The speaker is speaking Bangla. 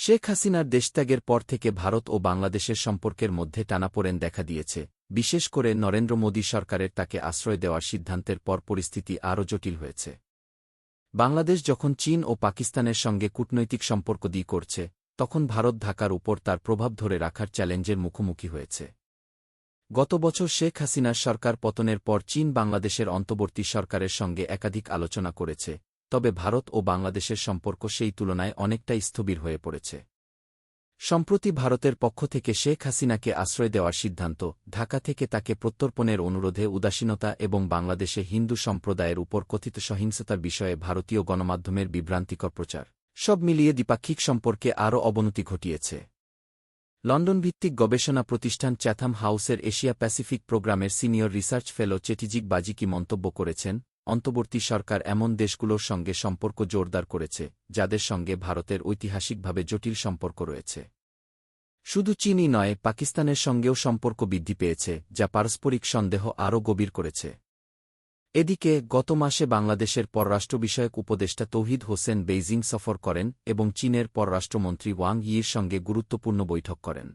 শেখ হাসিনার দেশত্যাগের পর থেকে ভারত ও বাংলাদেশের সম্পর্কের মধ্যে টানাপোড়েন দেখা দিয়েছে, বিশেষ করে নরেন্দ্র মোদী সরকারের তাকে আশ্রয় দেওয়ার সিদ্ধান্তের পর পরিস্থিতি আরও জটিল হয়েছে। বাংলাদেশ যখন চীন ও পাকিস্তানের সঙ্গে কূটনৈতিক সম্পর্ক করছে, তখন ভারত ঢাকার উপর তার প্রভাব ধরে রাখার চ্যালেঞ্জের মুখোমুখি হয়েছে। গত বছর শেখ হাসিনার সরকার পতনের পর চীন বাংলাদেশের অন্তর্বর্তী সরকারের সঙ্গে একাধিক আলোচনা করেছে, তবে ভারত ও বাংলাদেশের সম্পর্ক সেই তুলনায় অনেকটাই স্থবির হয়ে পড়েছে। সম্প্রতি ভারতের পক্ষ থেকে শেখ হাসিনাকে আশ্রয় দেওয়ার সিদ্ধান্ত, ঢাকা থেকে তাকে প্রত্যর্পণের অনুরোধে উদাসীনতা এবং বাংলাদেশে হিন্দু সম্প্রদায়ের উপর কথিত সহিংসতার বিষয়ে ভারতীয় গণমাধ্যমের বিভ্রান্তিকর প্রচার, সব মিলিয়ে দ্বিপাক্ষিক সম্পর্কে আরও অবনতি ঘটিয়েছে। লন্ডনভিত্তিক গবেষণা প্রতিষ্ঠান চ্যাথাম হাউসের এশিয়া প্যাসিফিক প্রোগ্রামের সিনিয়র রিসার্চ ফেলো চেটিজিক বাজিকি মন্তব্য করেছেন, অন্তর্বর্তী সরকার এমন দেশগুলোর সঙ্গে সম্পর্ক জোরদার করেছে, যাদের সঙ্গে ভারতের ঐতিহাসিকভাবে জটিল সম্পর্ক রয়েছে। শুধু চীনই নয়, পাকিস্তানের সঙ্গেও সম্পর্ক বৃদ্ধি পেয়েছে, যা পারস্পরিক সন্দেহ আরও গভীর করেছে। এদিকে গত মাসে বাংলাদেশের পররাষ্ট্র বিষয়ক উপদেষ্টা তৌহিদ হোসেন বেইজিং সফর করেন এবং চীনের পররাষ্ট্রমন্ত্রী ওয়াং ইর সঙ্গে গুরুত্বপূর্ণ বৈঠক করেন।